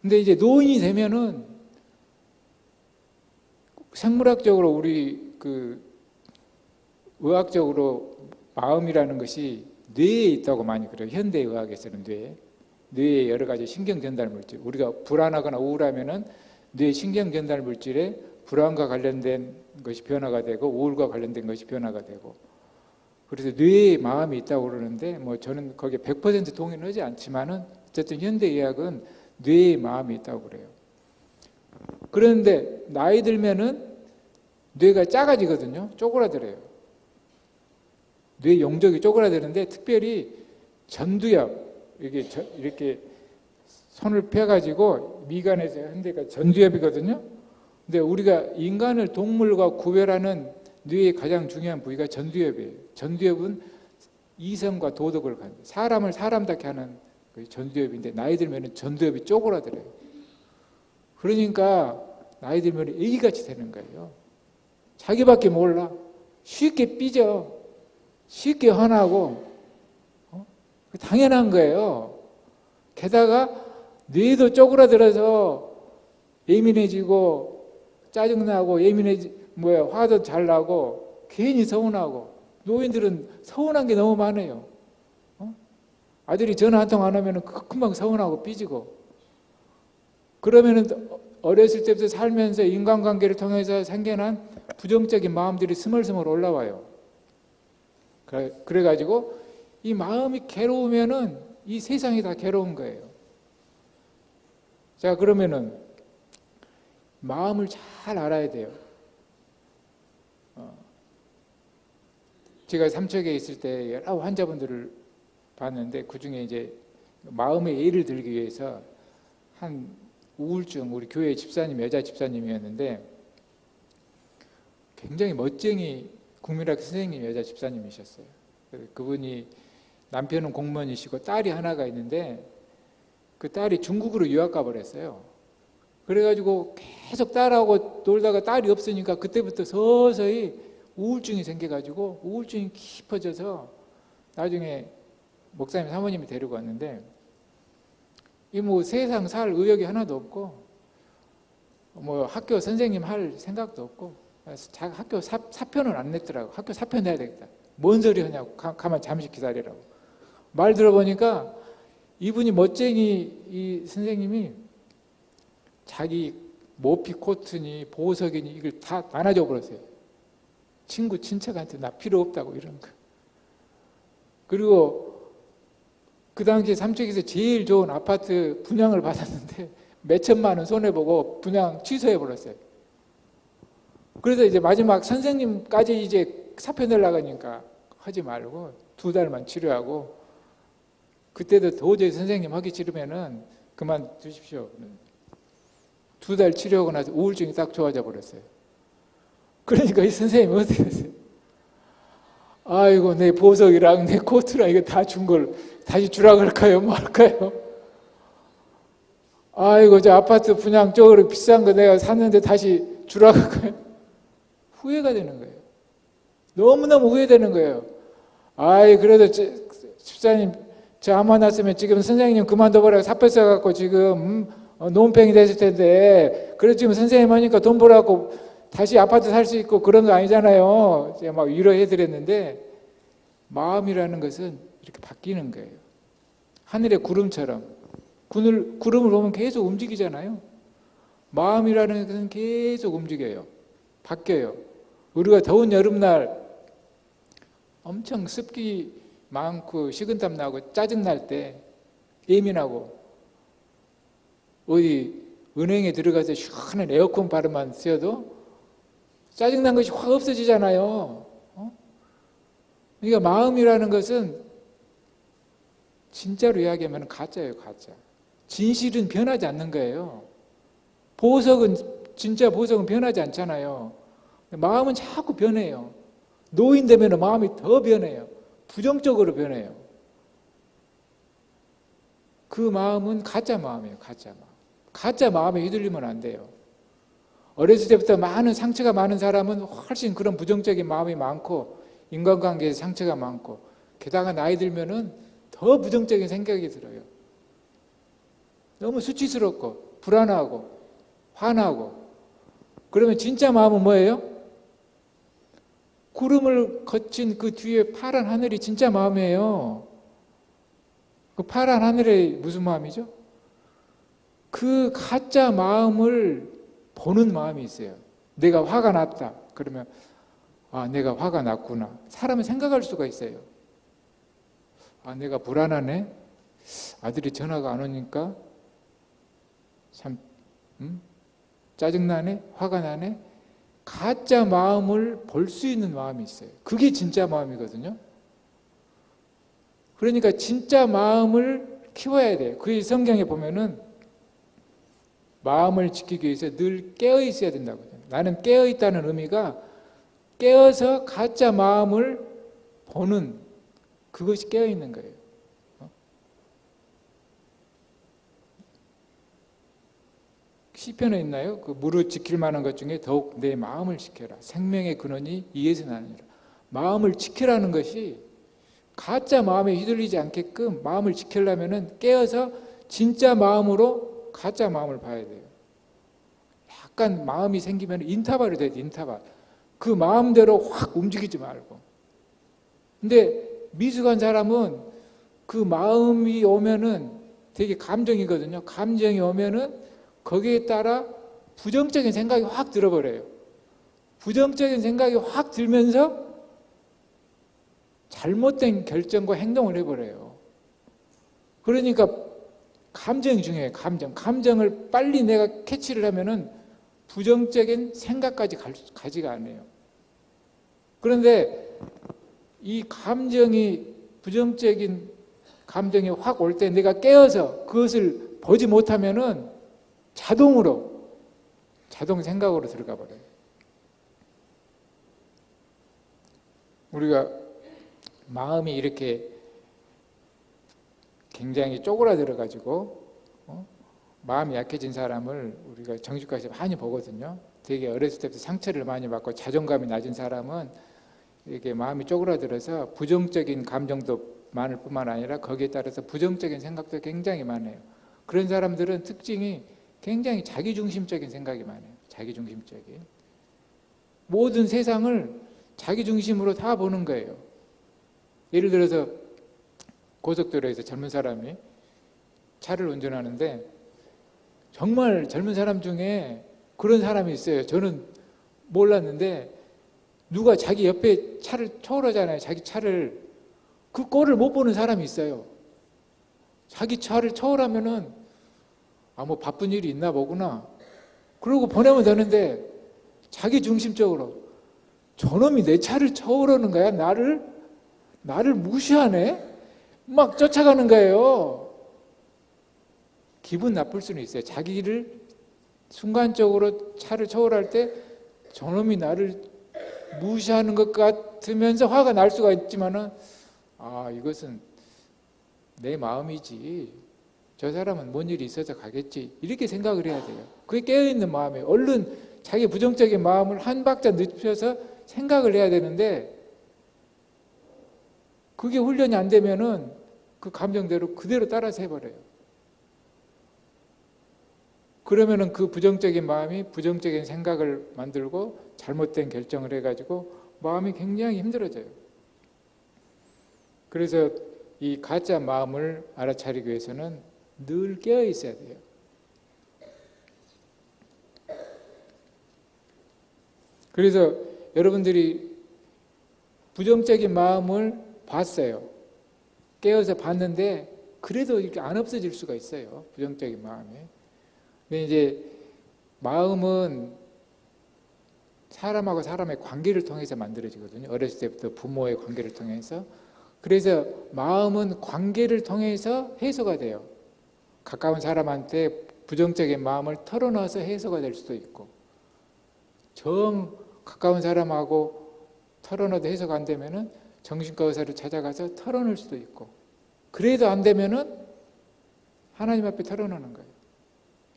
근데 이제 노인이 되면은 생물학적으로 우리 의학적으로 마음이라는 것이 뇌에 있다고 많이 그래요. 현대의학에서는 뇌에 여러 가지 신경 전달 물질. 우리가 불안하거나 우울하면은 뇌 신경 전달 물질에 불안과 관련된 것이 변화가 되고 우울과 관련된 것이 변화가 되고 그래서 뇌에 마음이 있다고 그러는데 뭐 저는 거기에 100% 동의는 하지 않지만은 어쨌든 현대의학은 뇌에 마음이 있다고 그래요. 그런데 나이 들면은 뇌가 작아지거든요. 쪼그라들어요. 뇌 용적이 쪼그라드는데 특별히 전두엽 이렇게 손을 펴가지고 미간에서 한 데가 전두엽이거든요. 근데 우리가 인간을 동물과 구별하는 뇌의 가장 중요한 부위가 전두엽이에요. 전두엽은 이성과 도덕을 가는 사람을 사람답게 하는 전두엽인데 나이 들면 전두엽이 쪼그라들어요. 그러니까 나이 들면 애기같이 되는 거예요. 자기밖에 몰라. 쉽게 삐져. 쉽게 화나고 당연한 거예요. 게다가 뇌도 쪼그라들어서 예민해지고 짜증나고 화도 잘 나고 괜히 서운하고 노인들은 서운한 게 너무 많아요. 아들이 전화 한 통 안 하면 금방 서운하고 삐지고 그러면은 어렸을 때부터 살면서 인간관계를 통해서 생겨난 부정적인 마음들이 스멀스멀 올라와요. 그래가지고 이 마음이 괴로우면은 이 세상이 다 괴로운 거예요. 자, 그러면은 마음을 잘 알아야 돼요. 제가 삼척에 있을 때 여러 환자분들을 봤는데 그 중에 이제 마음의 예를 들기 위해서 한 우울증 우리 교회 집사님 여자 집사님이었는데 굉장히 멋쟁이 국민학교 선생님 여자 집사님이셨어요. 그분이 남편은 공무원이시고 딸이 하나가 있는데 그 딸이 중국으로 유학 가버렸어요. 그래가지고 계속 딸하고 놀다가 딸이 없으니까 그때부터 서서히 우울증이 생겨가지고 우울증이 깊어져서 나중에 목사님 사모님이 데리고 왔는데 이 뭐 세상 살 의욕이 하나도 없고 뭐 학교 선생님 할 생각도 없고 학교 사표는 안 냈더라고. 학교 사표 내야 되겠다. 뭔 소리 하냐고. 가만 잠시 기다리라고. 말 들어보니까 이분이 멋쟁이 이 선생님이 자기 모피 코트니 보석이니 이걸 다 나눠줘 버렸어요. 친구 친척한테 나 필요 없다고 이런 거. 그리고 그 당시에 삼척에서 제일 좋은 아파트 분양을 받았는데 몇 천만 원 손해보고 분양 취소해 버렸어요. 그래서 이제 마지막 선생님까지 이제 사표 내려고 하니까 하지 말고 2달만 치료하고, 그때도 도저히 선생님 하기 싫으면은 그만두십시오. 2달 치료하고 나서 우울증이 딱 좋아져 버렸어요. 그러니까 이 선생님이 어떻게 했어요? 아이고, 내 보석이랑 내 코트랑 이거 다 준 걸 다시 주라 그럴까요? 뭐 할까요? 아이고, 저 아파트 분양 쪽으로 비싼 거 내가 샀는데 다시 주라 그럴까요? 후회가 되는 거예요. 너무너무 후회되는 거예요. 아이, 그래도 집사님 저 안 만났으면 지금 선생님 그만둬버려고 사표 써갖고 지금 논팽이 됐을 텐데, 그래서 지금 선생님 하니까 돈 벌어갖고 다시 아파트 살 수 있고 그런 거 아니잖아요. 제가 막 위로해드렸는데, 마음이라는 것은 이렇게 바뀌는 거예요. 하늘의 구름처럼. 구름을 보면 계속 움직이잖아요. 마음이라는 것은 계속 움직여요. 바뀌어요. 우리가 더운 여름날 엄청 습기 많고 식은땀 나고 짜증날 때 예민하고, 어디 은행에 들어가서 시원한 에어컨 바람만 쐬어도 짜증난 것이 확 없어지잖아요. 그러니까 마음이라는 것은 진짜로 이야기하면 가짜예요, 가짜. 진실은 변하지 않는 거예요. 보석은, 진짜 보석은 변하지 않잖아요. 마음은 자꾸 변해요. 노인 되면 마음이 더 변해요. 부정적으로 변해요. 그 마음은 가짜 마음이에요, 가짜 마음. 가짜 마음에 휘둘리면 안 돼요. 어렸을 때부터 많은 상처가 많은 사람은 훨씬 그런 부정적인 마음이 많고, 인간관계에서 상처가 많고, 게다가 나이 들면은 더 부정적인 생각이 들어요. 너무 수치스럽고 불안하고 화나고. 그러면 진짜 마음은 뭐예요? 구름을 거친 그 뒤에 파란 하늘이 진짜 마음이에요. 그 파란 하늘이 무슨 마음이죠? 그 가짜 마음을 보는 마음이 있어요. 내가 화가 났다. 그러면 아, 내가 화가 났구나. 사람은 생각할 수가 있어요. 아, 내가 불안하네. 아들이 전화가 안 오니까 참 짜증나네. 화가 나네. 가짜 마음을 볼 수 있는 마음이 있어요. 그게 진짜 마음이거든요. 그러니까 진짜 마음을 키워야 돼요. 그 성경에 보면은 마음을 지키기 위해서 늘 깨어 있어야 된다고. 나는 깨어 있다는 의미가 깨어서 가짜 마음을 보는, 그것이 깨어 있는 거예요. 시편에 있나요? 그 무릇 지킬 만한 것 중에 더욱 내 마음을 지켜라. 생명의 근원이 이에서 나느니라. 마음을 지키라는 것이 가짜 마음에 휘둘리지 않게끔 마음을 지키려면은 깨어서 진짜 마음으로 가짜 마음을 봐야 돼요. 약간 마음이 생기면 인터벌이 돼요, 인터벌. 그 마음대로 확 움직이지 말고. 근데 미숙한 사람은 그 마음이 오면은 되게 감정이거든요. 감정이 오면은 거기에 따라 부정적인 생각이 확 들어버려요. 부정적인 생각이 확 들면서 잘못된 결정과 행동을 해버려요. 그러니까 감정이 중요해요. 감정을 빨리 내가 캐치를 하면은 부정적인 생각까지 가지가 않아요. 그런데 이 감정이, 부정적인 감정이 확 올 때 내가 깨어서 그것을 보지 못하면은 자동 생각으로 들어가 버려요. 우리가 마음이 이렇게 굉장히 쪼그라들어 가지고 마음이 약해진 사람을 우리가 정신과에서 많이 보거든요. 되게 어렸을 때부터 상처를 많이 받고 자존감이 낮은 사람은 이렇게 마음이 쪼그라들어서 부정적인 감정도 많을 뿐만 아니라 거기에 따라서 부정적인 생각도 굉장히 많아요. 그런 사람들은 특징이 굉장히 자기중심적인 생각이 많아요. 자기중심적인. 모든 세상을 자기중심으로 다 보는 거예요. 예를 들어서 고속도로에서 젊은 사람이 차를 운전하는데 정말 젊은 사람 중에 그런 사람이 있어요. 저는 몰랐는데 누가 자기 옆에 차를 초월하잖아요. 자기 차를 그 꼴을 못 보는 사람이 있어요. 자기 차를 초월하면은 뭐 바쁜 일이 있나 보구나. 그러고 보내면 되는데 자기 중심적으로 저놈이 내 차를 초월하는 거야. 나를 무시하네. 막 쫓아가는 거예요. 기분 나쁠 수는 있어요. 자기를 순간적으로 차를 초월할 때 저놈이 나를 무시하는 것 같으면서 화가 날 수가 있지만은 이것은 내 마음이지. 저 사람은 뭔 일이 있어서 가겠지. 이렇게 생각을 해야 돼요. 그게 깨어있는 마음이에요. 얼른 자기 부정적인 마음을 한 박자 늦춰서 생각을 해야 되는데 그게 훈련이 안 되면은 그 감정대로 그대로 따라서 해버려요. 그러면은 그 부정적인 마음이 부정적인 생각을 만들고 잘못된 결정을 해가지고 마음이 굉장히 힘들어져요. 그래서 이 가짜 마음을 알아차리기 위해서는 늘 깨어 있어야 돼요. 그래서 여러분들이 부정적인 마음을 봤어요. 깨어서 봤는데 그래도 이렇게 안 없어질 수가 있어요. 부정적인 마음이. 근데 이제 마음은 사람하고 사람의 관계를 통해서 만들어지거든요. 어렸을 때부터 부모의 관계를 통해서. 그래서 마음은 관계를 통해서 해소가 돼요. 가까운 사람한테 부정적인 마음을 털어놔서 해소가 될 수도 있고, 정 가까운 사람하고 털어놔도 해소가 안 되면은 정신과 의사를 찾아가서 털어놓을 수도 있고, 그래도 안 되면은 하나님 앞에 털어놓는 거예요.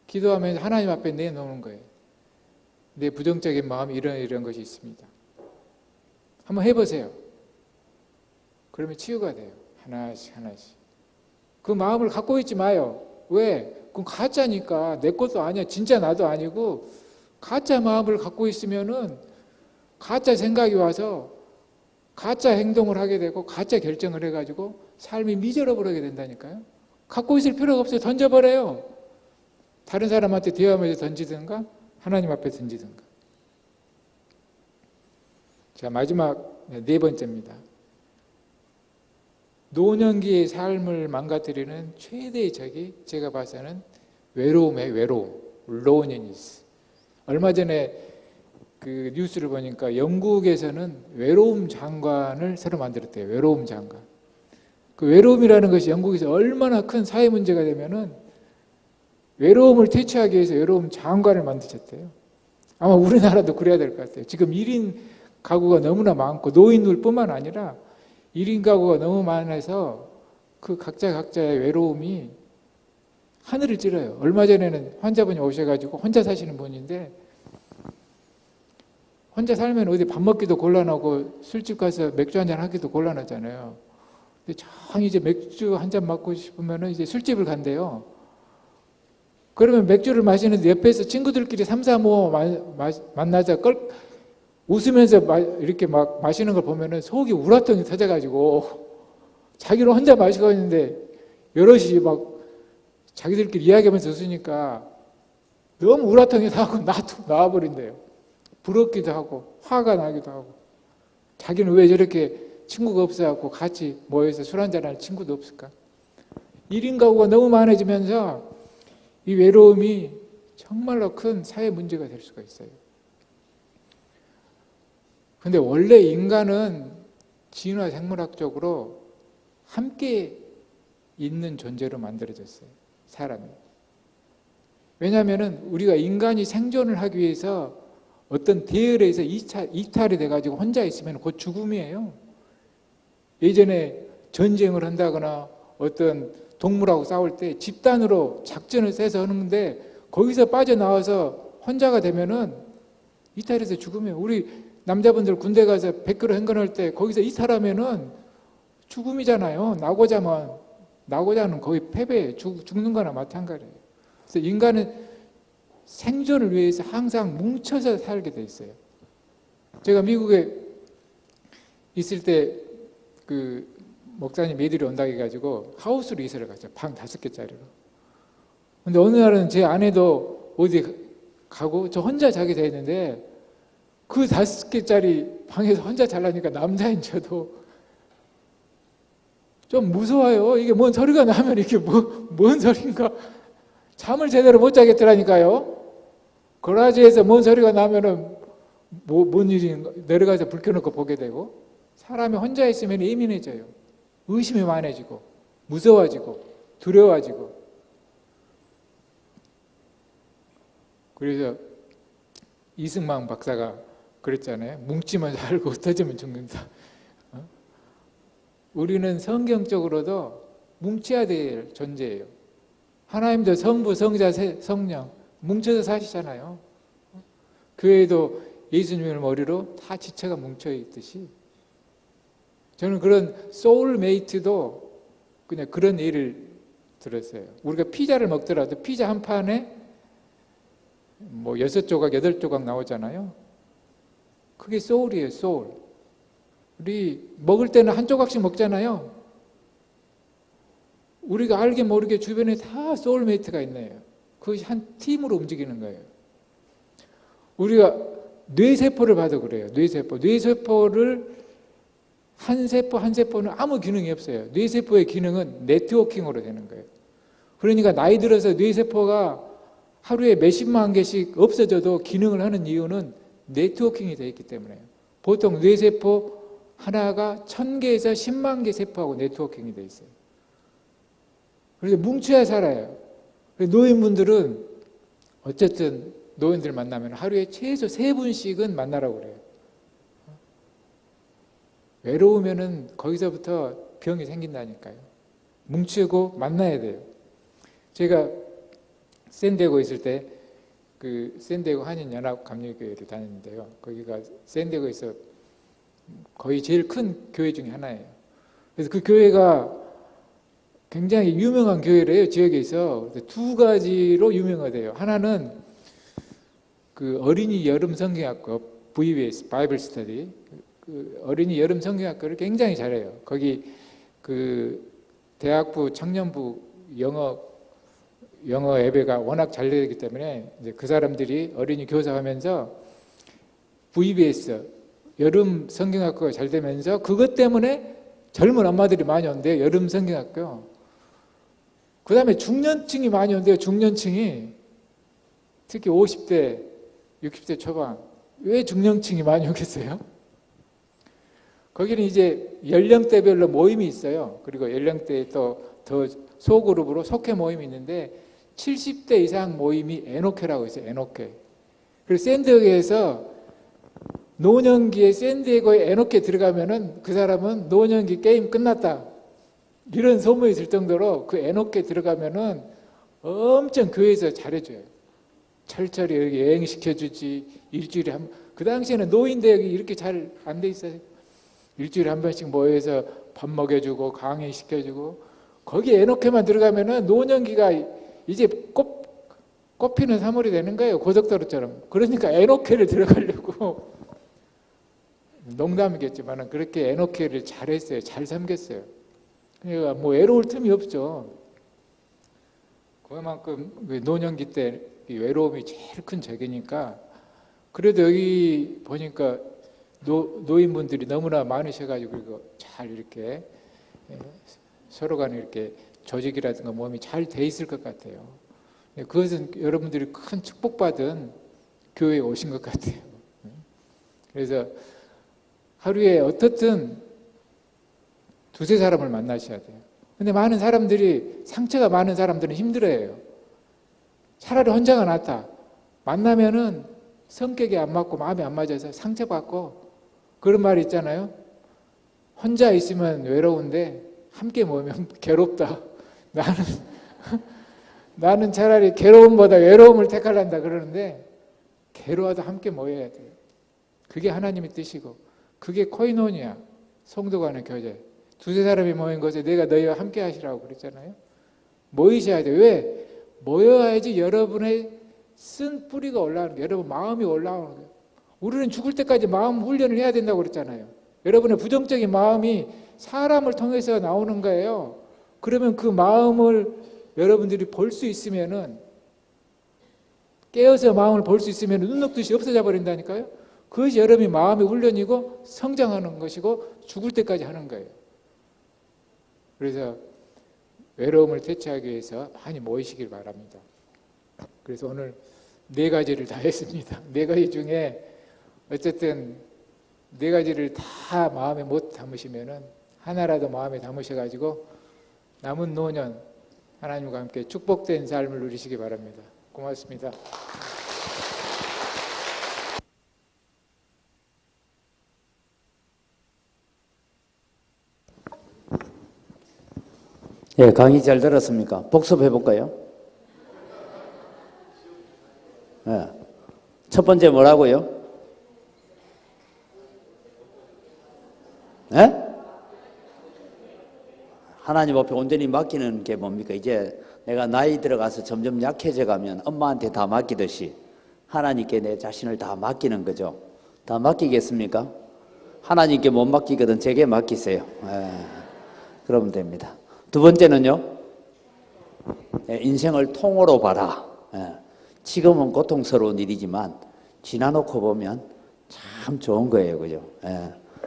기도하면서 하나님 앞에 내놓는 거예요. 내 부정적인 마음이 이런 것이 있습니다. 한번 해보세요. 그러면 치유가 돼요. 하나씩 하나씩. 그 마음을 갖고 있지 마요. 왜? 그건 가짜니까. 내 것도 아니야. 진짜 나도 아니고 가짜 마음을 갖고 있으면은 가짜 생각이 와서 가짜 행동을 하게 되고 가짜 결정을 해가지고 삶이 미져버리게 된다니까요. 갖고 있을 필요가 없어요. 던져버려요. 다른 사람한테 대화하면서 던지든가 하나님 앞에 던지든가. 자, 마지막 4번째입니다. 노년기의 삶을 망가뜨리는 최대의 적이 제가 봐서는 외로움이에요. 외로움. loneliness. 얼마 전에 그 뉴스를 보니까 영국에서는 외로움 장관을 새로 만들었대요. 외로움 장관. 그 외로움이라는 것이 영국에서 얼마나 큰 사회 문제가 되면은 외로움을 퇴치하기 위해서 외로움 장관을 만드셨대요. 아마 우리나라도 그래야 될 것 같아요. 지금 1인 가구가 너무나 많고 노인들뿐만 아니라 1인 가구가 너무 많아서 그 각자의 외로움이 하늘을 찌르요. 얼마 전에는 환자분이 오셔가지고 혼자 사시는 분인데 혼자 살면 어디 밥 먹기도 곤란하고 술집 가서 맥주 한잔 하기도 곤란하잖아요. 근데 정 이제 맥주 한잔 먹고 싶으면 이제 술집을 간대요. 그러면 맥주를 마시는데 옆에서 친구들끼리 3, 4, 5 만나자 웃으면서 이렇게 막 마시는 걸 보면은 속이 우라통이 터져가지고 자기는 혼자 마시고 있는데 여럿이 막 자기들끼리 이야기하면서 웃으니까 너무 우라통이 나고 나와버린대요. 부럽기도 하고 화가 나기도 하고 자기는 왜 저렇게 친구가 없어갖고 같이 모여서 술 한잔할 친구도 없을까? 1인 가구가 너무 많아지면서 이 외로움이 정말로 큰 사회 문제가 될 수가 있어요. 근데 원래 인간은 진화 생물학적으로 함께 있는 존재로 만들어졌어요. 사람이. 왜냐하면 우리가 인간이 생존을 하기 위해서 어떤 대열에서 이탈이 돼가지고 혼자 있으면 곧 죽음이에요. 예전에 전쟁을 한다거나 어떤 동물하고 싸울 때 집단으로 작전을 세서 하는데 거기서 빠져나와서 혼자가 되면은 이탈해서 죽으면, 우리 남자분들 군대 가서 100km 행군할 때 거기서 이탈하면은 죽음이잖아요. 나고자는 거의 패배, 죽는 거나 마찬가지예요. 그래서 인간은 생존을 위해서 항상 뭉쳐서 살게 돼 있어요. 제가 미국에 있을 때 그 목사님 애들이 온다고 해가지고 하우스로 이사를 갔어요. 방 5개짜리로. 근데 어느 날은 제 아내도 어디 가고 저 혼자 자게 돼 있는데 그 5개짜리 방에서 혼자 자려니까 남자인 저도 좀 무서워요. 이게 뭔 소리가 나면 이게 뭔 소린가. 잠을 제대로 못 자겠더라니까요. 거라지에서 뭔 소리가 나면은 뭔 일인가 내려가서 불 켜놓고 보게 되고, 사람이 혼자 있으면 예민해져요. 의심이 많아지고 무서워지고 두려워지고. 그래서 이승만 박사가 그랬잖아요. 뭉치면 살고 흩어지면 죽는다. 우리는 성경적으로도 뭉쳐야 될 존재예요. 하나님도 성부, 성자, 성령 뭉쳐서 사시잖아요. 교회도 예수님을 머리로 다 지체가 뭉쳐 있듯이, 저는 그런 소울메이트도 그냥 그런 예를 들었어요. 우리가 피자를 먹더라도 피자 한 판에 뭐 6조각, 8조각 나오잖아요. 그게 소울이에요, 소울. 우리 먹을 때는 한 조각씩 먹잖아요. 우리가 알게 모르게 주변에 다 소울메이트가 있네요. 그것이 한 팀으로 움직이는 거예요. 우리가 뇌세포를 봐도 그래요. 뇌세포를 한 세포 한 세포는 아무 기능이 없어요. 뇌세포의 기능은 네트워킹으로 되는 거예요. 그러니까 나이 들어서 뇌세포가 하루에 몇십만 개씩 없어져도 기능을 하는 이유는 네트워킹이 되어 있기 때문에요. 보통 뇌세포 하나가 1000개에서 10만 개 세포하고 네트워킹이 되어 있어요. 그래서 뭉쳐야 살아요. 노인분들은 어쨌든 노인들 만나면 하루에 최소 3분씩은 만나라고 그래요. 외로우면은 거기서부터 병이 생긴다니까요. 뭉치고 만나야 돼요. 제가 샌디에고 있을 때 그 샌디에고 한인연합감리교회를 다녔는데요. 거기가 샌디에고에서 거의 제일 큰 교회 중에 하나예요. 그래서 그 교회가 굉장히 유명한 교회래요. 지역에서 2가지로 유명하대요. 하나는 그 어린이 여름 성경학교 VBS 바이블 스터디, 그 어린이 여름 성경학교를 굉장히 잘해요. 거기 그 대학부 청년부 영어 예배가 워낙 잘 되기 때문에 이제 그 사람들이 어린이 교사하면서 VBS 여름 성경학교가 잘 되면서 그것 때문에 젊은 엄마들이 많이 온대요. 여름 성경학교. 그 다음에 중년층이 많이 온대요. 중년층이. 특히 50대, 60대 초반. 왜 중년층이 많이 오겠어요? 거기는 이제 연령대별로 모임이 있어요. 그리고 연령대에 또 더 소그룹으로 속회 모임이 있는데 70대 이상 모임이 에노케라고 있어요. 에노케. 그리고 샌디에고에서 노년기에 샌디에고에 에노케 들어가면은 그 사람은 노년기 게임 끝났다. 이런 소문이 있을 정도로 그 에노케 들어가면은 엄청 교회에서 잘해줘요. 철저히 여기 여행시켜주지. 일주일에 한 번. 그 당시에는 노인대역이 이렇게 잘 안 돼 있어요. 일주일에 한 번씩 모여서 밥 먹여주고 강의시켜주고. 거기 에노케만 들어가면은 노년기가 이제 꽃피는 3월이 되는 거예요. 고속도로처럼. 그러니까 에노케를 들어가려고. 농담이겠지만 그렇게 에노케를 잘했어요. 잘 섬겼어요. 그러니까 뭐 외로울 틈이 없죠. 그만큼 노년기 때 외로움이 제일 큰 적이니까. 그래도 여기 보니까 노인분들이 너무나 많으셔가지고 이거 잘 이렇게 서로 간에 이렇게 조직이라든가 몸이 잘 돼 있을 것 같아요. 그것은 여러분들이 큰 축복받은 교회에 오신 것 같아요. 그래서 하루에 어떻든 2-3 사람을 만나셔야 돼요. 근데 많은 사람들이, 상처가 많은 사람들은 힘들어해요. 차라리 혼자가 낫다. 만나면은 성격이 안 맞고 마음이 안 맞아서 상처받고, 그런 말이 있잖아요. 혼자 있으면 외로운데 함께 모이면 괴롭다. 나는 차라리 괴로움보다 외로움을 택할란다 그러는데, 괴로워도 함께 모여야 돼요. 그게 하나님의 뜻이고, 그게 코이노니아, 성도 간의 교제. 2-3 사람이 모인 것에 내가 너희와 함께 하시라고 그랬잖아요. 모이셔야 돼요. 왜? 모여야지 여러분의 쓴 뿌리가 올라오는 거예요. 여러분 마음이 올라오는 거예요. 우리는 죽을 때까지 마음 훈련을 해야 된다고 그랬잖아요. 여러분의 부정적인 마음이 사람을 통해서 나오는 거예요. 그러면 그 마음을 여러분들이 볼 수 있으면은, 깨어서 마음을 볼 수 있으면 눈녹듯이 없어져 버린다니까요. 그것이 여러분의 마음의 훈련이고 성장하는 것이고 죽을 때까지 하는 거예요. 그래서 외로움을 대체하기 위해서 많이 모이시길 바랍니다. 그래서 오늘 4가지를 다 했습니다. 4가지 중에 어쨌든 4가지를 다 마음에 못 담으시면은 하나라도 마음에 담으셔가지고 남은 노년 하나님과 함께 축복된 삶을 누리시기 바랍니다. 고맙습니다. 예, 강의 잘 들었습니까? 복습해 볼까요? 예. 첫 번째 뭐라고요? 예? 하나님 앞에 온전히 맡기는 게 뭡니까? 이제 내가 나이 들어가서 점점 약해져 가면 엄마한테 다 맡기듯이 하나님께 내 자신을 다 맡기는 거죠. 다 맡기겠습니까? 하나님께 못 맡기거든 제게 맡기세요. 예. 그러면 됩니다. 두 번째는요, 인생을 통으로 봐라. 지금은 고통스러운 일이지만 지나놓고 보면 참 좋은 거예요, 그죠?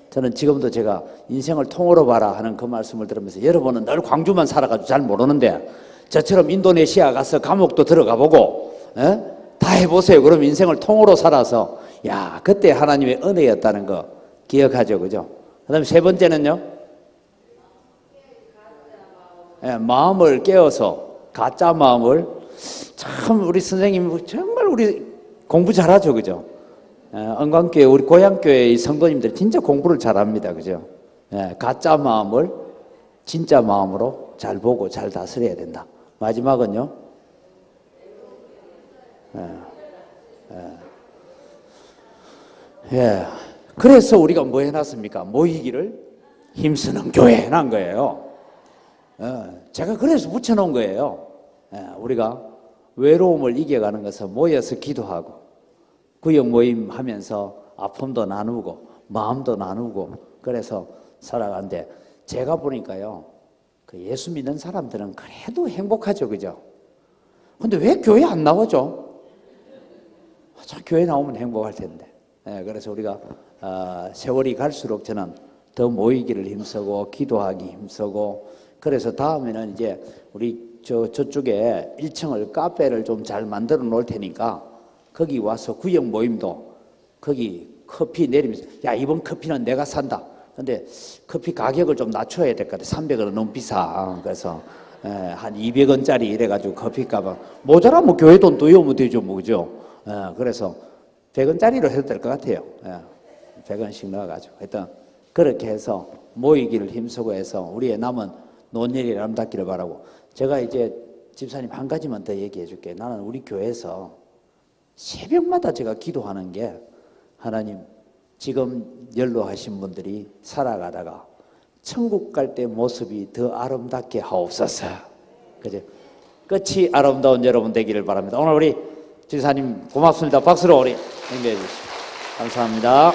저는 지금도 제가 인생을 통으로 봐라 하는 그 말씀을 들으면서 여러분은 늘 광주만 살아가지고 잘 모르는데 저처럼 인도네시아 가서 감옥도 들어가 보고 다 해보세요. 그럼 인생을 통으로 살아서 야 그때 하나님의 은혜였다는 거 기억하죠, 그죠? 그 다음에 세 번째는요, 마음을 깨워서 가짜 마음을, 참 우리 선생님 정말 우리 공부 잘하죠, 그죠? 은광교회 우리 고향교회의 성도님들 진짜 공부를 잘합니다, 그죠? 가짜 마음을 진짜 마음으로 잘 보고 잘 다스려야 된다. 마지막은요, 그래서 우리가 뭐 해놨습니까? 모이기를 힘쓰는 교회 해놓은 거예요. 제가 그래서 붙여놓은 거예요. 우리가 외로움을 이겨가는 것은 모여서 기도하고 구역 모임 하면서 아픔도 나누고 마음도 나누고 그래서 살아가는데 제가 보니까요, 그 예수 믿는 사람들은 그래도 행복하죠, 그죠? 근데 왜 교회 안 나오죠? 참 교회 나오면 행복할 텐데. 그래서 우리가 세월이 갈수록 저는 더 모이기를 힘쓰고 기도하기 힘쓰고, 그래서 다음에는 이제 우리 저쪽에 1층을 카페를 좀 잘 만들어 놓을 테니까 거기 와서 구역 모임도 거기 커피 내리면서 야 이번 커피는 내가 산다. 근데 커피 가격을 좀 낮춰야 될 것 같아. 300원은 너무 비싸. 그래서 한 200원짜리 이래가지고 커피값은 모자라면 교회 돈 더 이으면 되죠, 뭐, 그죠? 그래서 100원짜리로 해도 될 것 같아요. 100원씩 넣어가지고. 하여튼 그렇게 해서 모이기를 힘쓰고 해서 우리의 남은 노년이 아름답기를 바라고, 제가 이제 집사님 한 가지만 더 얘기해 줄게요. 나는 우리 교회에서 새벽마다 제가 기도하는 게, 하나님 지금 연로하신 분들이 살아가다가 천국 갈 때 모습이 더 아름답게 하옵소서. 그죠? 끝이 아름다운 여러분 되기를 바랍니다. 오늘 우리 집사님 고맙습니다. 박수로 우리 연결해 주시죠. 감사합니다.